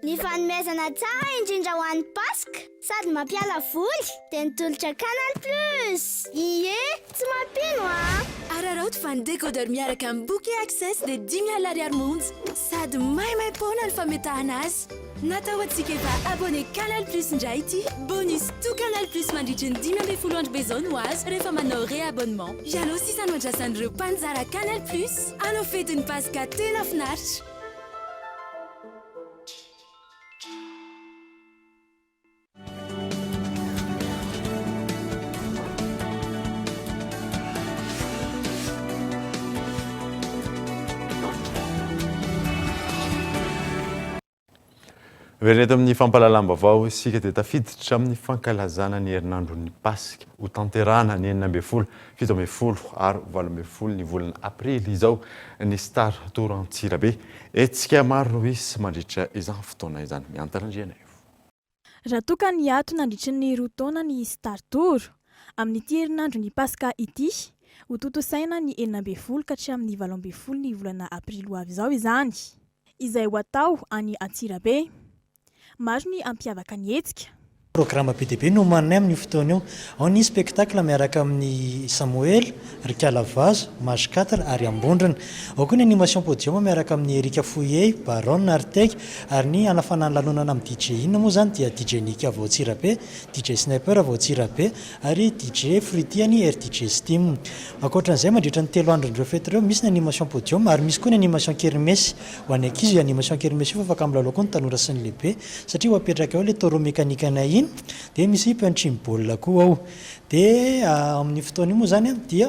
Ny fanomezana tsara indrindra ho an'ny Paska sady mampiala voly dia nitolotra Canal Plus. Ie, tsy mampino Araraoto fa ny décodeur miaraka amin'ny bouquet access dia 10,000 ariary monja sady maimaimpona ny fametahana azy. Natao antsika efa abonné Canal Plus indray ity. Bonus tout Canal Plus mandritry ny 10,000 andro bezoiny ho azy rehefa manao réabonnement. Ianao sisa no andrasan'ireo mpanjara Canal Plus anao fetin'ny Paska tena finaritra. Vereto amin'ny fampalalam-baovao isika dia tafiditra amin'ny fankalazana ny herinandron'ny Paska ho tanterahana ny 9 ary 12 ny volana aprily izao ny Star Tour Antsirabe. Etsika maro isy mandritra izany fotoana izany miantarandriana io. Raha toka ny ato nandritra ny 2 taona ny Star Tour amin'ity herinandron'ny Paska ity ho totosaina ny 12 ka hatramin'ny 12 ny volana aprily ho avy izao izany, izay ho atao any Antsirabe. Maro ny ampiavaka ny hetsika. programme be dia be no manay amin'ny fotoana io ao ny spectacle miaraka amin'ny Samuel Rikalavaz Maskatra ary Ambondrina ao koa ny animation podium miaraka amin'ny Erika Fouillé Baron Arteg ary ny anafanany lalonana amin'ny DJ inona moa zany dia DJ Nika Vaotsirabe DJ Sniper Vaotsirabe ary DJ Frutiany RDJ Steam ankoatran'izay mandritra ny 3 andro ireo fety ireo misy ny animation podium ary misy koa ny animation kermesy ho an'ny ankizy io animation kermesy io fa afaka milalao koa ny tanora sy ny lehibe satria ho apetraka ao le taureau mécanique-na iny dia misy punching ball koa ao dia amin'ny fotoana io moa zany dia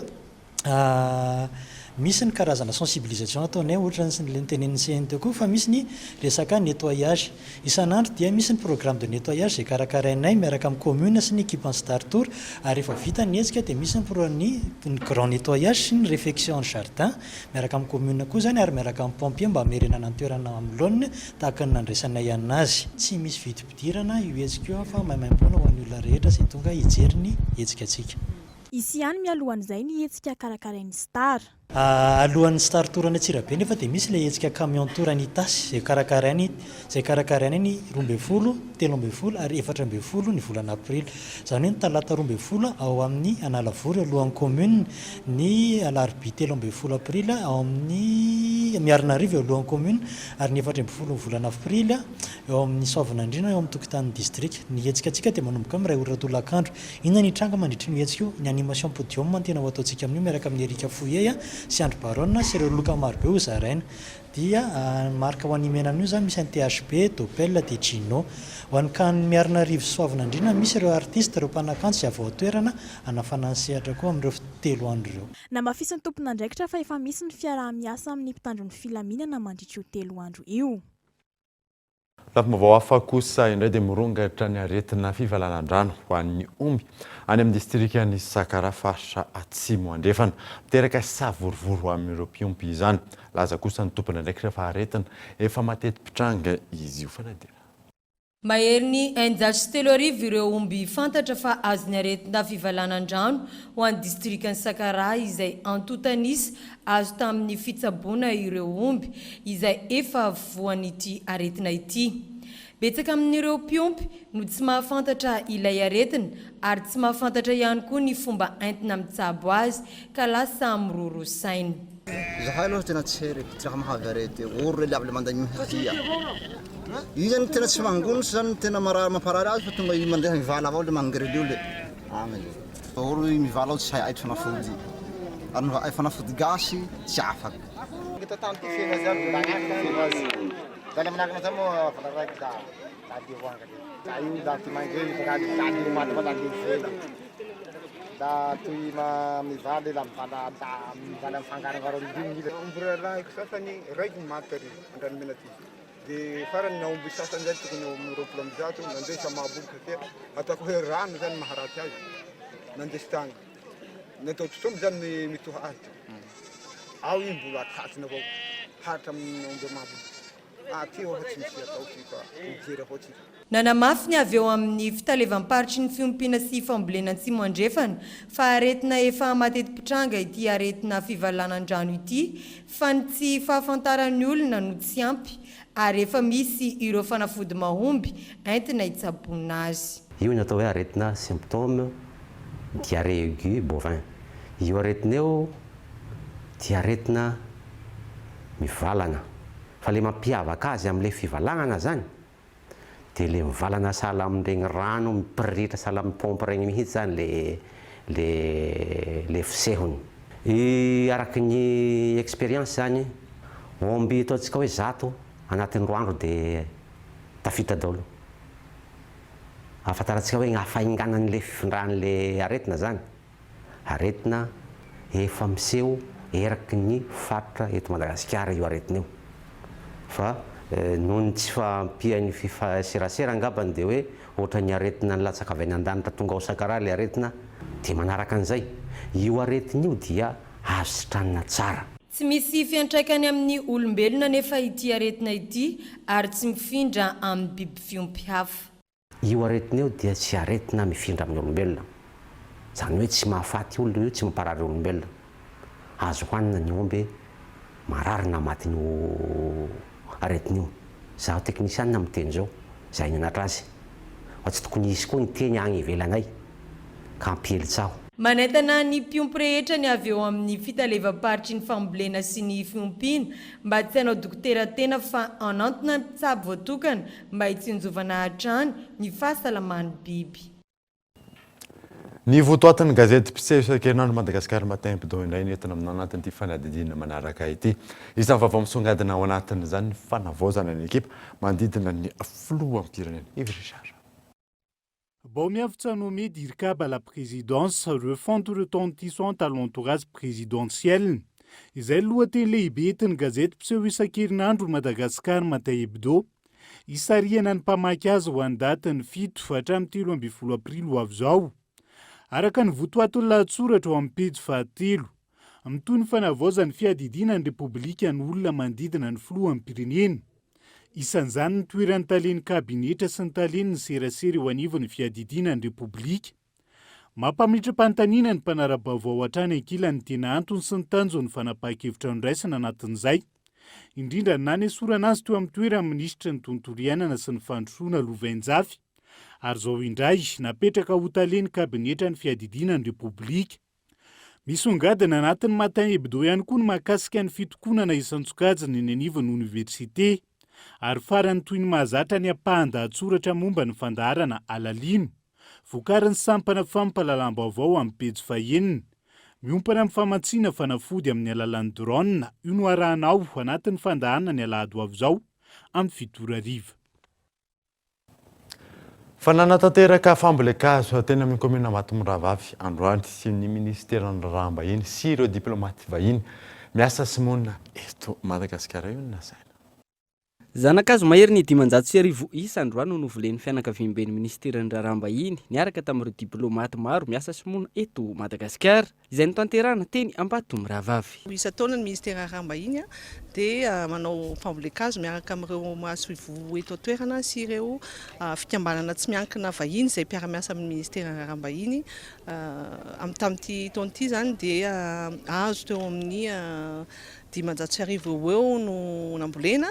misy ny karazana sensibilisation ataonay ohatra le nitenen'ny CNT koa fa misy ny resaka nettoyage isan'andro dia misy ny programme de nettoyage zay karakarainay miaraka amin'ny commune sy ny équipe en Star Tour ary rehefa vita ny hetsika dia misy ny grand nettoyage sy ny réfection en jardin miaraka amin'ny commune koa zany ary miaraka amin'ny pompier mba hamerenana ny toerana amin'ny laune tahaka ny nandraisanay anazy tsy misy vidim-pidirana io hetsika io fa maimaim-poana ho an'ny olona rehetra izay tonga hijery ny hetsika atsika isy ihany mialohan'izay ny hetsika karakarain'ny Star alohan'ny Star Tour any Antsirabe nefa dia misy le hetsika camion tour any Tasy zay karakarainy ny 12, 13 ary 14 ny volana aprily zany hoe ny talata 12 ao amin'ny Analavory alohan'ny commune ny alarobia 13 aprily ao amin'ny Miarinarivo alohan'ny commune ary ny 14 ny volana aprily eo amin'ny Soavinandriana eo amin'ny tokotanin'ny district ny hetsika atsika dia manomboka amin'ny 2 ora tolakandro inona ny tranga mandritra ny hetsika io ny animation podium ny tena ho ataontsika amin'io miaraka amin'ny Erika Fouillé sy Andro Baron sy ireo loka marobe ho zaraina dia marika ho an'ny menan'io zany misy ny THB, Topel dia Gino ho an'ny kany Miarinarivo sy Soavinandriana misy ireo artiste ireo mpanakanto sy avao toerana anafanany sehatra koa amin'ireo 3 andro ireo namafisin'ny tompon'andraikitra fa efa misy ny fiaraha-miasa amin'ny mpitandron'ny filaminana mandritra io 3 andro io Lafim-baovao hafa kosa indray dia mirongatra ny aretina fivalanan-drano ho an'ny omby any amin'ny distrikany Sakara faritra Atsimo andrefana miteraka savorovory amin'ireo mpiompy izany laza kosa ny tompony andraikitra fa aretina efa mateti-pitranga izy io fanadira mahery ny 1.3 ireo omby fantatra fa azony aretina fivalanan-drano ho an'ny distrikany Sakara izay antotanisy azo tamin'ny fitsaboana ireo omby izay efa voan'ity aretina ity. Betsaka amin'ireo mpiompy no tsy mahafantatra ilay aretina ary tsy mahafantatra ihany koa ny fomba entina mitsabo azy ka lasa miroro saina. Zahay aloha tena tsy heriko tsy raha mahavy arety oro le avy manday mihia io zany tena tsy mangonosy zany tena mamparary azy fa tonga mandeha mivala avao le mangrely io le oro mivala ao tsy hay aitra fanafody ary fanafody gasy tsy afaka Dale manakana sa mo panarak da tadi wang kali. Tayu da timangge pagadi tadi rumah tempat tadi fela. Da tui ma mivale lam pada da mivale fangkaran karon dinggi. Umbrella eksasani right materi dan minati. Di faran na umbi sasan jati kuno problem jatu nanti sama abu keke atau ko heran dan maharaja. Nanti stang. Nanti tusum jan mitu hat. Awi bulat hat na bo hatam umbi mabu. Nanamafy ny avy eo amin'ny fitalevam-paritry ny fiompiana sy fambolena Atsimo andrefana fa aretina efa mateti-pitranga ity aretina fivalanan-drano ity fa ny tsy fahafantaran'ny olona no tsy ampy ary efa misy ireo fanafody mahomby entina hitsaboana azy. Io ny atao hoe aretina symptôme diarrhée aiguë bovin. Io aretina eo dia aretina mivalana. Fa le mampiavaka azy amin'ilay fivalagnana zany dia le mivalana sahala amin'ireny rano mipiritra sahala amin'ny pompe regny mihitsy zany le fisehony. Araky ny expérience zany omby ataontsika hoe 100 anatin'ny 2 andro dia tafita daholo. Ahafantarantsika hoe hafainganan'ilay fifindran'ilay aretina zany. Aretina efa miseho eraky ny faritra eto Madagasikara io aretina io. Fa nohony tsy fampian'ny fifaserasera angambany dia hoe ohatra ny aretina ny latsaka avy any an-danitra tonga ao Sakara le aretina dia manaraka an'izay io aretina io dia azo sitranina tsara. Tsy misy fiantraikany amin'ny olombelona nefa ity aretina ity ary tsy mifindra amin'ny biby fiompy hafa. Io aretina io dia tsy aretina mifindra amin'ny olombelona. Zany hoe tsy mahafaty olona io, tsy mamparary olombelona. Azo hoanina ny omby marary na maty ny aretina io. Zaho teknisianina miteny zao, zay ny anatra azy. fa tsy tokony isy koa ny teny agny ivelanay ka ampelitsaho. Manentana ny mpiompo rehetra ny avy eo amin'ny fitalevam-paritry ny fambolena sy ny fiompiana mba tsy hanao dokotera tena fa anantona ny mpitsabo voatokana mba hitsinjovana hatrany ny fahasalaman'ny biby. Ny votoatin'ny gazety mpiseho isan-kerinandro Madagasikara Matin Hebdo indray nentina amin'ny anatin'ity fanadidina manaraka ity. Isan'ny vaovao misongadina ao anatin'izany ny fanavaozana ny ekipa mandidina ny filoham-pirenena. Yves Richard. Baumiav Tsanomi d'Irkab à la présidence refont retentissant à l'entourage présidentiel. Izay lohateny lehibe etin'ny gazety mpiseho isan-kerinandro Madagasikara Matin Hebdo. Isariana ny mpamaky azy ho andatiny 7-13 aprily ho avy izao. Araka ny votoatin'ny lahatsoratra eo amin'ny pejy 13, mitoy ny fanavaozan'ny fiadidinan'ny repoblika ny olona mandidina ny filohan'ny pirenena. Isan'izany ny toeran'ny talen'ny kabinetra sy ny talen'ny serasera eo anivon'ny fiadidinan'ny repoblika. Mampamitram-panontaniana ny mpanara-baovao hatrany ankilan'ny tena antony sy ny tanjon'ny fanapahan-kevitra niraisina anatin'izay. Indrindra nany esorana azy teo amin'ny toeran'ny minisitra ny tontolo iainana sy ny fandrosoana Lovainjafy. Ary zao indray napetraka ho talen'ny kabinetra ny fiadidinan'ny repoblika. Misongadina anatin'ny Matin Hebdo ihany koa ny mahakasika ny fitokonana isan-tsokajiny ny anivon'ny université. Ary farany toy ny mahazatra ny ampahan-dahatsoratra momba ny fandaharana alalino. Vokarin'ny sampana fampahalalam-baovao amin'ny pejy 9. Miompana amin'ny famatsiana fanafody amin'ny alalan'ny drone, io no arahanao anatin'ny fandaharana ny alahady ho avy izao amin'ny 7 ariva. Fananatanteraka fambolekazo teny amin'ny komina Matomravavy androany sy ny ministeran'ny raham-bahiny sy ireo diplomaty vahiny miasa sy monina eto Madagasikara io nasaina. Zanakazo mahery ny 500 isa androany no novolen'ny fianakaviam-ben'ny ministeran'ny raham-bahiny niaraka tamin'ireo diplomaty maro miasa sy monina eto Madagasikara izay notanterahana teny Ambatomravavy. Isa taona ny ministera raham-bahiny dia manao fambolekazo miaraka amin'ireo mahasoivo eto an-toerana sy ireo fikambanana tsy miankina vahiny izay mpiara-miasa amin'ny ministera raham-bahiny. Tamin'ity taona ity zany dia azo teo amin'ny 500 eo no nambolena.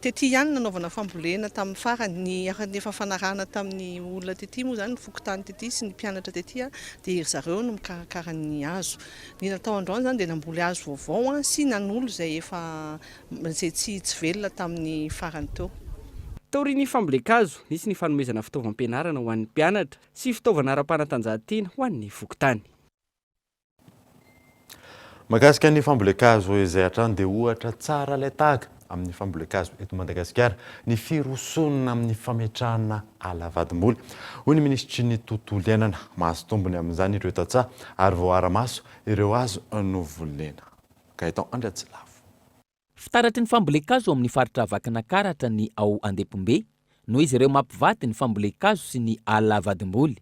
Tety ihany nanaovana fambolena tamin'ny farany ny efa fanarahana tamin'ny olona tety moa zany ny fokotany tety sy ny mpianatra tety dia iry zareo no mikarakara ny hazo. Ny natao androany zany dia namboly hazo vaovao sy nanolo izay efa tsy velona tamin'ny farany teo. Taorian'ny fambolekazo nisy ny fanomezana fitaovam-pianarana ho an'ny mpianatra sy fitaovana ara-panatanjahantena ho an'ny fokotany. Mahakasika ny fambolekazo izay hatrany dia ohatra tsara ilay tahaka amin'ny fambolekazo eto Madagasikara ny firosonina amin'ny fametrahana ala vadimboly. Hoy ny ministry ny tontolo iainana mahazo tombony amin'izany ireo tantsaha ary vao ara-maso ireo azo novolena. Gaëtan Andratsilavo. Fitaratry ny fambolekazo amin'ny faritra Vakinankaratra ny ao Andepombe noho izy ireo mampivaty ny fambolekazo sy ny ala vadimboly.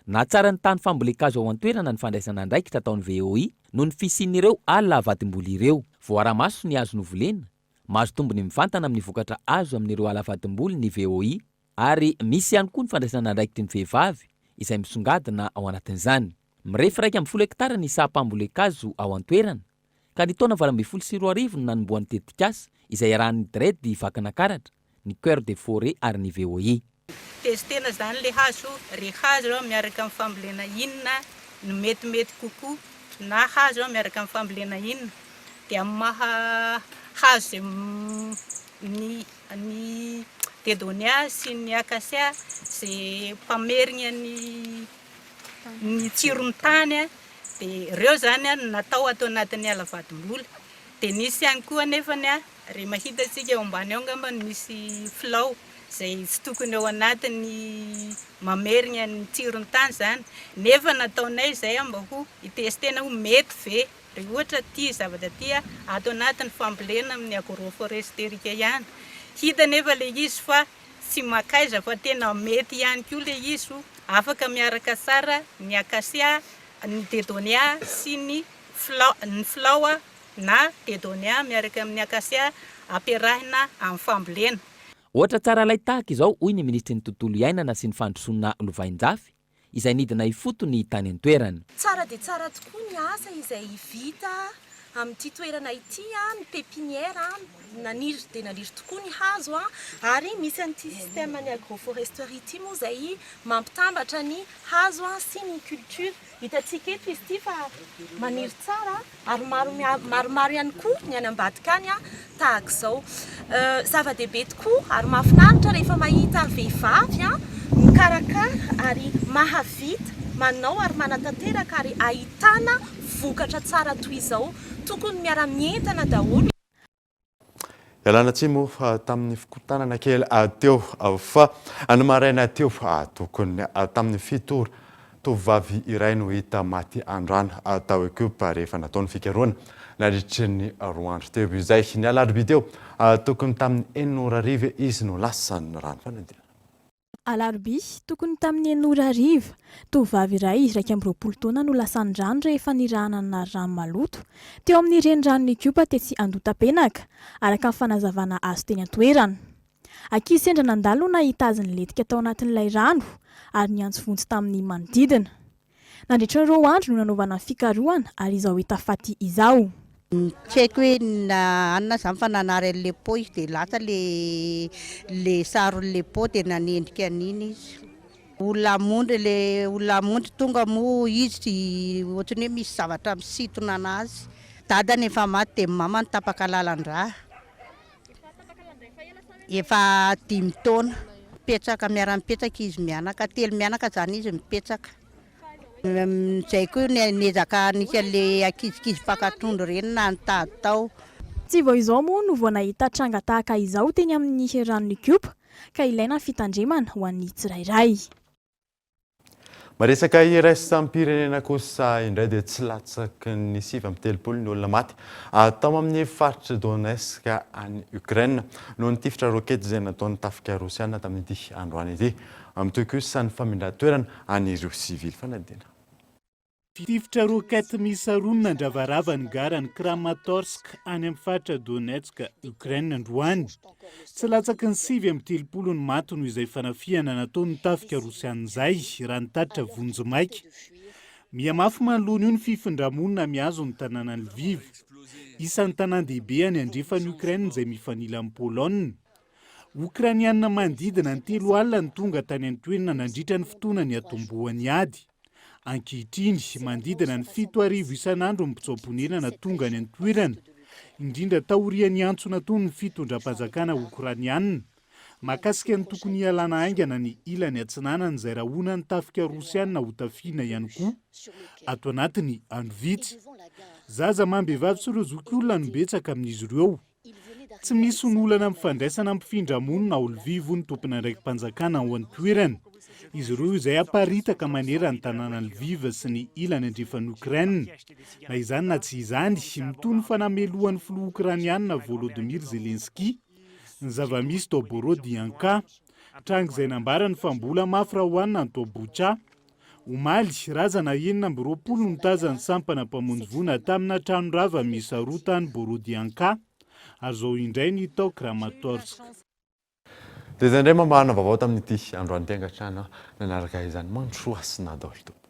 Na tsara ny tany fambolekazo ao an-toerana ny fandraisana andraikitra ataon'ny VOI noho ny fisian'ireo ala vadimboly ireo. Vao ara-maso ny azo novolena. Mahazo tombony mivantana amin'ny vokatra azo amin'ireo ala vadimboly ny VOI ary misy ihany koa ny fandraisana andraikitry ny vehivavy izay misongadina ao anatin'izany. Mirefy 1 hektara ny saha-pambolekazo ao an-toerana ka ny taona 2024 no nanomboan'ny tetikasa izay arahan'ny Dredy Vakinankaratra, ny Cœur de Forêt ary ny VOI. Testena zany le hazo, re hazo miaraka amin'ny fambolena inona no metimety kokoa na hazo miaraka amin'ny fambolena inona dia maha hazo ny dedonia sy ny akasia sy pamerigna ny tsirony tany dia ireo zany natao atao anatin'ny ala vadimboly. Dia nisy ihany koa anefany re mahita antsika eo ambany ao ngamba misy filao izay tsy tokony eo anatiny mamerigna ny tsirony tany zany nefa nataonay izay mba ho itestena ho mety ve re ohatra ty zavatra ty atao anatin'ny fambolena amin'ny agroforestérika ihany. Hita nefa le izy fa tsy makaiza fa tena mety ihany koa le izy afaka miaraka tsara ny akasia, ny dedonia sy ny filao na dedonia miaraka amin'ny akasia ampiarahina amin'ny fambolena. Ohatra tsara lay tahaka izao hoy ny ministry ny tontolo iainana sy ny fandrosoana Lovainjafy izay nidina ifoto ny tany an-toerana. Tsara dia tsara tokoa ny asa izay vita amin'ity toerana ity ny pépinière naniry dia naniry tokoa ny hazo ary misy an'ity système ny agroforesterie ity moa izay mampitambatra ny hazo sy ny culture. Hitantsika eto izy ity fa maniry tsara ary maromaro ihany koa ny any ambadika any tahaka izao. Zava-dehibe tokoa ary mahafinaritra rehefa mahita vehivavy mikarakara ary mahavita manao ary manatanteraka ary ahitana vokatra tsara toy izao tokony miara-mientana daholo. Ialana tsimo tamin'ny fikotanana kely teo fa ny maraina teo tokony tamin'ny fitory tovovavy iray no hita maty andrano tao ekipa rehefa nataony fikaroana nandritry ny 4 andro teo izay ny alarobia teo tokony tamin'ny 9:00 izy no lasa ny rano fanadina. Alarobia tokony tamin'ny 9:00 tovovavy iray 20 taona no lasany rano rehefa niranana rano maloto teo amin'ny renirano ny Kopa tetsy Andotapenaka araka ny fanazavana azo teny an-toerana. Ankizy sendra nandalo nahita azy niletika tao anatin'ilay rano ary niantso vonjy tamin'ny manodidina. Nandritra ny 2 andro no nanaovana fikarohana ary izao hita faty izao. Tsy haiko hoe anona izany fa nanary an'ilay po izy dia lasa le saron'ilay po dia nanendrika an'iny izy. Olona mondry tonga moa izy ohatrany hoe misy zavatra misintona anazy. Dadany efa maty dia mama nitapaka lalan-drà. Efa 5 taona. Mipetraka miara-mipetraka izy mianaka 3 mianaka zany izy mipetraka. Zay koa niezaka nisy an'ilay ankizikizy mpakatondro ireny nantady tao. Tsy vao izao moa no vao nahita tranga tahaka izao teny amin'ny ranon'ny Kopa ka ilaina fitandremana ho an'ny tsirairay. Maresaka iraisam-pirenena kosa indray dia tsy latsaky ny 7 ny olona maty tao amin'ny faritra Donetsk any Ukraine noho ny tifitra rokety izay nataony tafika Rosiana tamin'ity androany ity amin'itoy kosa ny famindran-toerana an'ireo sivily fanadina. Tifitra rokety misaronina ndravaravany garany Kramatorsk any amin'ny faritra Donetsk Ukraine androany. Tsy latsaky ny 7 ny maty noho izay fanafiana nataony tafika Rosiana izay raha nitatitra vonjy maika. Mihamafy manoloana io ny fifindramonina miazo ny tanàna Lviv. Isan'ny tanàn-dehibe any andrefany Ukraine izay mifanila amin'ny Polonia. Ukrainianina manodidina ny 3 alina ny tonga tany an-toerana nandritra ny fotoana ny atombohan'ny ady. Ankehitriny manodidina ny 7,000 isan'andro mpitsaoponenana tonga ny an-toerana. Indrindra taorian'ny antso nataony ny fitondram-panjakana Ukrainianina. Mahakasika ny tokony hialana aingana ny ilany atsinanana izay rahona ny tafika Rosiana ho tafiana ihany koa. Ato anatiny andro vitsy. Zaza mambehivavy sy ireo zokiolona no betsaka amin'izy ireo. Tsy misy ny olana mifandraisana mpifindra-monina ao Lviv ny tompona andraiki-panjakana ao an-toerana. Izy ireo izay aparitaka manera ny tanàna Lviv sy ny ilany andrefan'ny Ukraine. Na izany na tsy izany, mitony fanamelohan'ny filoha Ukrainianina Volodymyr Zelensky, ny zavamisy tao Borodianka, tranga izay nambarany fa mbola mafy raha hoanina ny tao Bucha. Omaly, razana 20 no tazany sampana mpamonjy voana tamina tranon-drava misy 2 tany Borodianka, ary zao indray ny tao Kramatorsk. Dia izay indray mambahana vaovao tamin'ity androany tengatrana nanaraka izany mandrosoa sy nadaolo tompoko.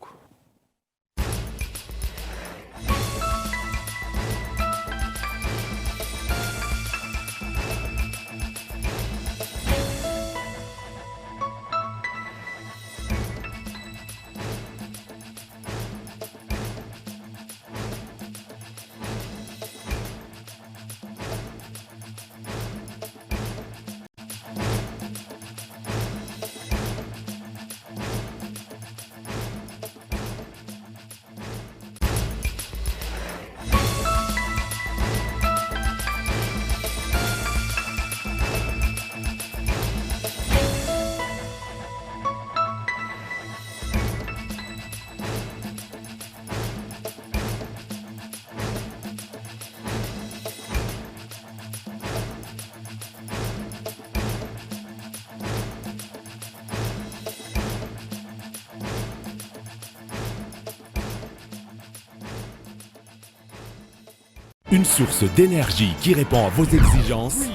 Une source d'énergie qui répond à vos exigences,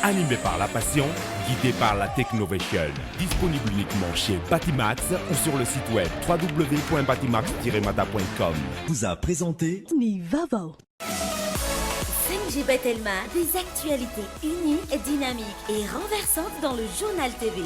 animé par la passion, guidé par la technovation. Disponible uniquement chez Batimax ou sur le site web www.batimax-mata.com. Vous a présenté Nivavo. NGB Telma, des actualités uniques, dynamiques et renversantes dans le journal TV.